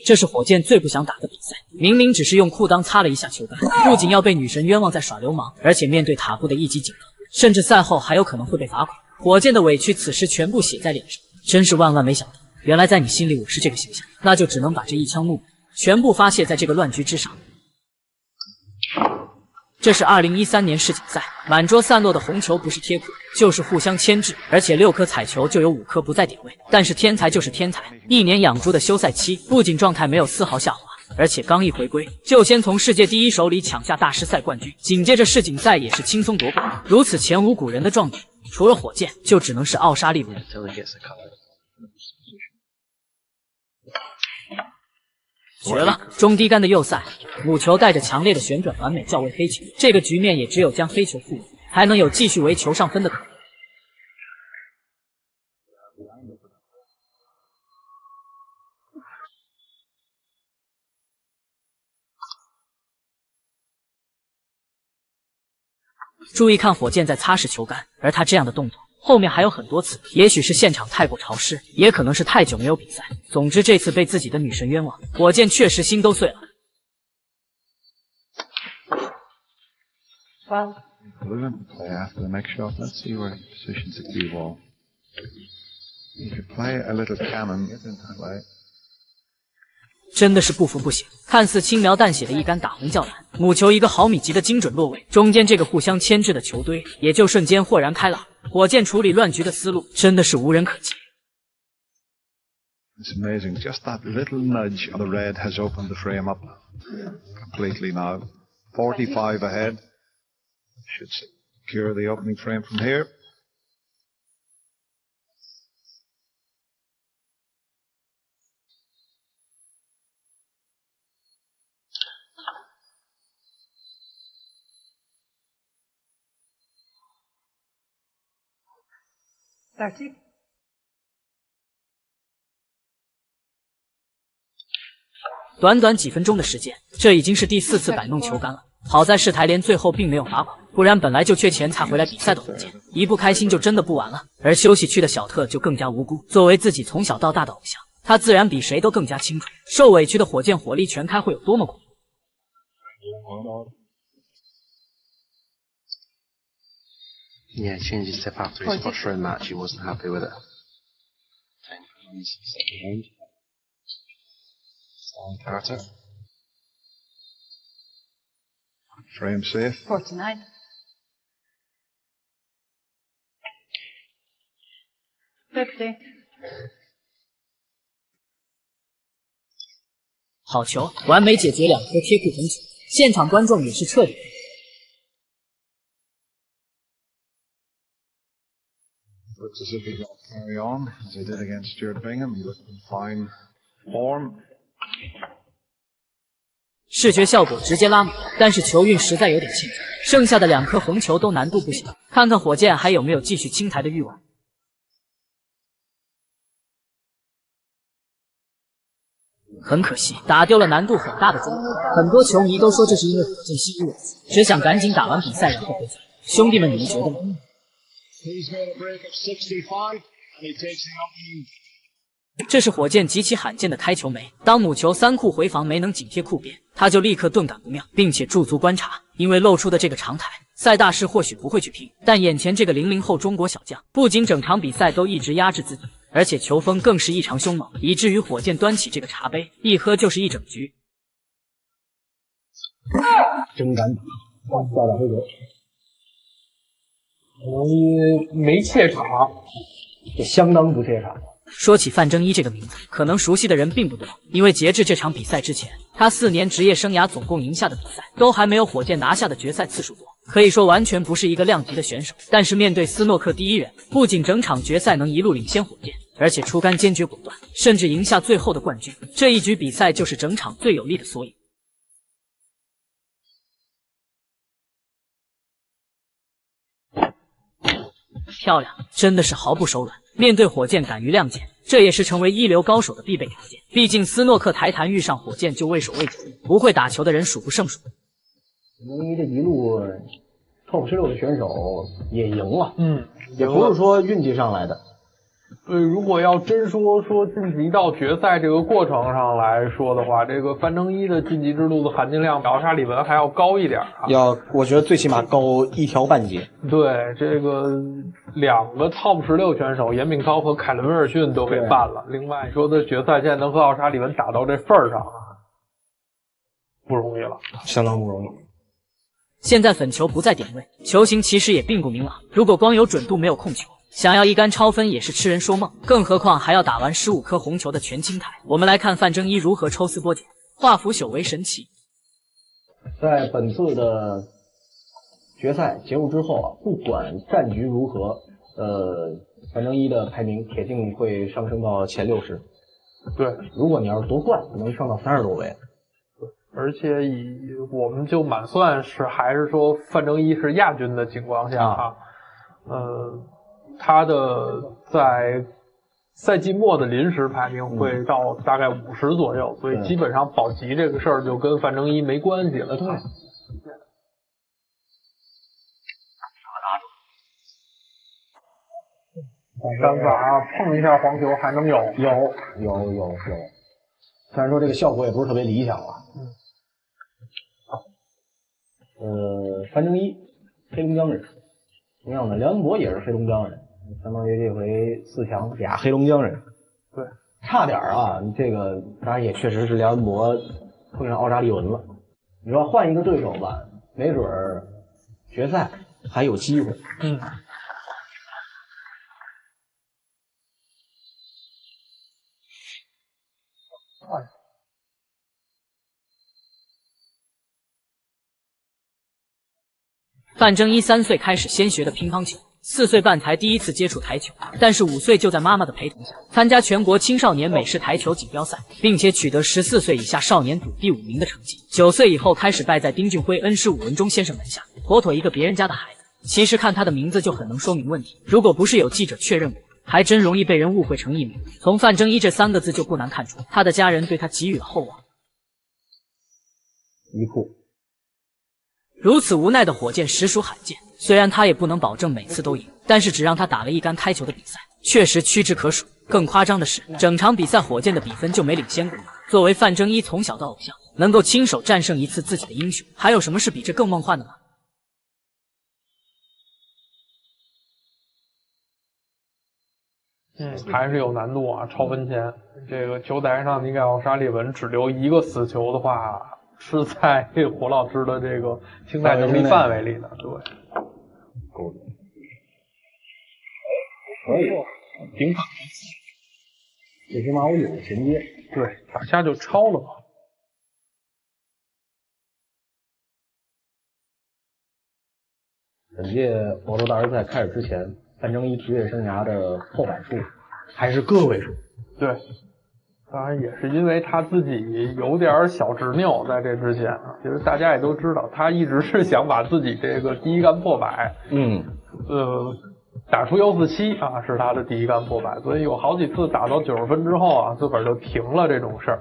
这是火箭最不想打的比赛，明明只是用裤裆擦了一下球杆，不仅要被女神冤枉在耍流氓，而且面对塔布的一击紧迫，甚至赛后还有可能会被罚款。火箭的委屈此时全部写在脸上，真是万万没想到，原来在你心里我是这个形象，那就只能把这一腔怒全部发泄在这个乱局之上。这是2013年世锦赛，满桌散落的红球不是贴库，就是互相牵制，而且6颗彩球就有5颗不在点位。但是天才就是天才，1年养猪的休赛期，不仅状态没有丝毫下滑，而且刚一回归就先从世界第一手里抢下大师赛冠军，紧接着世锦赛也是轻松夺冠，如此前无古人的壮举，除了火箭，就只能是奥沙利文。绝了！中低杆的右塞，母球带着强烈的旋转，完美校位黑球。这个局面也只有将黑球复活，还能有继续为球上分的可能。注意看火箭在擦拭球杆，而他这样的动作后面还有很多次，也许是现场太过潮湿，也可能是太久没有比赛。总之这次被自己的女神冤枉，火箭确实心都碎了。真的是不服不行，看似轻描淡写的一杆打红教篮，母球1个毫米级的精准落位，中间这个互相牵制的球堆也就瞬间豁然开朗。火箭处理乱局的思路真的是无人可及。It's amazing. Just that little nudge of the red has opened the frame up completely now. 45 ahead. Should secure the opening frame from here. That's it. 短短几分钟的时间，这已经是第4次摆弄球杆了。好在世台联最后并没有罚款，不然本来就缺钱才回来比赛的火箭，一不开心就真的不玩了。而休息区的小特就更加无辜，作为自己从小到大的偶像，他自然比谁都更加清楚，受委屈的火箭火力全开会有多么恐怖。Yeah, changed his step after his first round match. He wasn't happy with it. Stalin Carter. Frame safe. 49. .50好球，完美解决2颗贴库红球，现场观众也是彻底。Looks as if he's going to carry on as he did against Stuart Bingham. He looked in fine form. 视觉效果直接拉满，但是球运实在有点欠缺，剩下的2颗红球都难度不小。看看火箭还有没有继续清台的欲望。很可惜，打丢了难度很大的中锋。很多球迷都说这是因为火箭心里有数，只想赶紧打完比赛然后回家。兄弟们，你们觉得呢？这是火箭极其罕见的开球没，当母球3库回防没能紧贴库边，他就立刻顿感不妙，并且驻足观察，因为露出的这个长台，赛大师或许不会去拼，但眼前这个00后中国小将，不仅整场比赛都一直压制自己，而且球风更是异常凶猛，以至于火箭端起这个茶杯，一喝就是一整局。真敢打，下打回球。没怯场，就相当不怯场。说起范正一这个名字，可能熟悉的人并不多，因为截至这场比赛之前，他4年职业生涯总共赢下的比赛都还没有火箭拿下的决赛次数多，可以说完全不是一个量级的选手。但是面对斯诺克第一人，不仅整场决赛能一路领先火箭，而且出杆坚决果断，甚至赢下最后的冠军。这一局比赛就是整场最有力的缩影。漂亮，真的是毫不手软。面对火箭敢于亮剑，这也是成为一流高手的必备条件。毕竟斯诺克台坛遇上火箭就畏手畏脚，不会打球的人数不胜数。01这一路 Top 16的选手也赢了，也不是说运气上来的。对，如果要真说晋级到决赛这个过程上来说的话，这个范正一的晋级之路的含金量比奥沙利文还要高一点啊。我觉得最起码高1条半截。对，这个2个 Top 16选手，严炳超和凯伦威尔逊都给办了。另外说的决赛现在能和奥沙利文打到这份儿上啊，不容易了，相当不容易。现在粉球不再点位，球形其实也并不明朗。如果光有准度没有控球，想要一杆超分也是痴人说梦，更何况还要打完15颗红球的全清台。我们来看范正一如何抽丝剥茧，化腐朽为神奇。在本次的决赛结束之后啊，不管战局如何，范正一的排名铁定会上升到前60。对，如果你要是夺冠，能上到30多位。而且我们就满算是还是说范正一是亚军的情况下啊，他的在赛季末的临时排名会到大概50左右，所以基本上保级这个事儿就跟范正一没关系了。对。单法碰一下黄球还能有，虽然说这个效果也不是特别理想啊。范正一，黑龙江人，同样的，梁文博也是黑龙江人，相当于这回4强俩黑龙江人。对，差点啊，这个当然也确实是梁文博碰上奥沙利文了。你说换一个对手吧，没准儿决赛还有机会。范正一3岁开始先学的乒乓球，4岁半才第一次接触台球，但是5岁就在妈妈的陪同下参加全国青少年美式台球锦标赛，并且取得14岁以下少年组第5名的成绩。9岁以后开始拜在丁俊晖恩师武文忠先生门下，妥妥一个别人家的孩子。其实看他的名字就很能说明问题，如果不是有记者确认过，还真容易被人误会成艺名。从范正一这3个字就不难看出，他的家人对他给予了厚望。一库。如此无奈的火箭实属罕见，虽然他也不能保证每次都赢，但是只让他打了一杆开球的比赛，确实屈指可数。更夸张的是，整场比赛火箭的比分就没领先过。作为范正一从小的偶像，能够亲手战胜一次自己的英雄，还有什么是比这更梦幻的吗？还是有难度啊，超分前这个球台上，你给奥沙利文只留一个死球的话，是在胡老师的这个清台能力范围里的。对，可以，平反，最起码我有衔接。对，打下就超了嘛。本届欧洲大师赛开始之前，范正一职业生涯的破百数还是个位数。对，当然也是因为他自己有点小执拗，在这之前啊，其实大家也都知道，他一直是想把自己这个第一杆破百，打出147啊，是他的第一杆破百，所以有好几次打到90分之后啊，自个儿就停了这种事儿。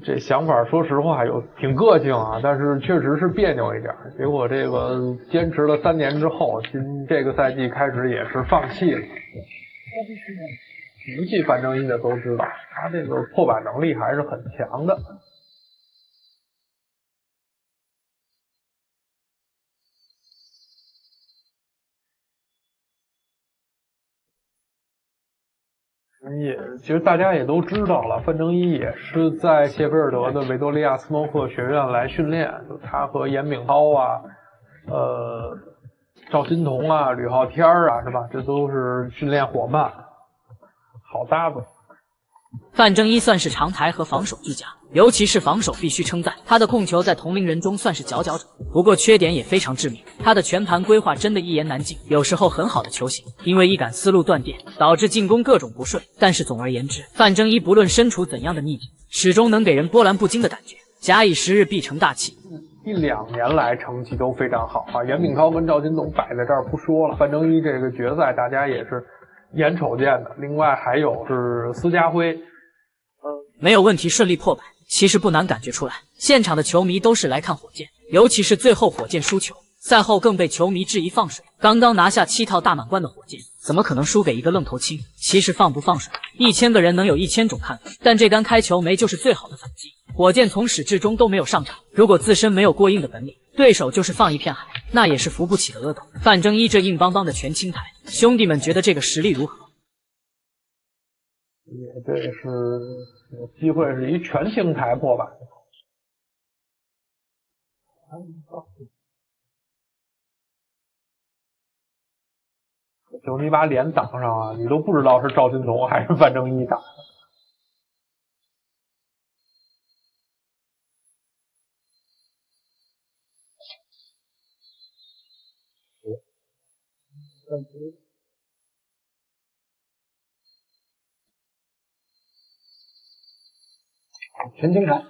这想法说实话有挺个性啊，但是确实是别扭一点。结果这个坚持了3年之后，这个赛季开始也是放弃了。熟悉范正一的都知道，他这个破百能力还是很强的。其实大家也都知道了，范正一也是在谢菲尔德的维多利亚斯诺克学院来训练，就他和严炳涛啊，赵欣彤啊、吕浩天啊，是吧？这都是训练伙伴，好搭子。范正一算是长台和防守俱佳，尤其是防守必须称赞，他的控球在同龄人中算是佼佼者。不过缺点也非常致命，他的全盘规划真的一言难尽，有时候很好的球型，因为一杆思路断电，导致进攻各种不顺。但是总而言之，范正一不论身处怎样的逆境，始终能给人波澜不惊的感觉。假以时日，必成大器。1-2年来成绩都非常好啊，严炳涛跟赵金东摆在这儿不说了，范正一这个决赛大家也是眼瞅见的。另外还有是司家辉，没有问题顺利破百，其实不难感觉出来，现场的球迷都是来看火箭，尤其是最后火箭输球，赛后更被球迷质疑放水。刚刚拿下7套大满贯的火箭，怎么可能输给一个愣头青？其实放不放水，1000个人能有1000种看法，但这杆开球没就是最好的反击。火箭从始至终都没有上场，如果自身没有过硬的本领，对手就是放一片海，那也是扶不起的阿斗。范正一这硬邦邦的全青台，兄弟们觉得这个实力如何？也这是有机会是一全青台破百。就你把脸挡上啊，你都不知道是赵金童还是范正一打的。全青台。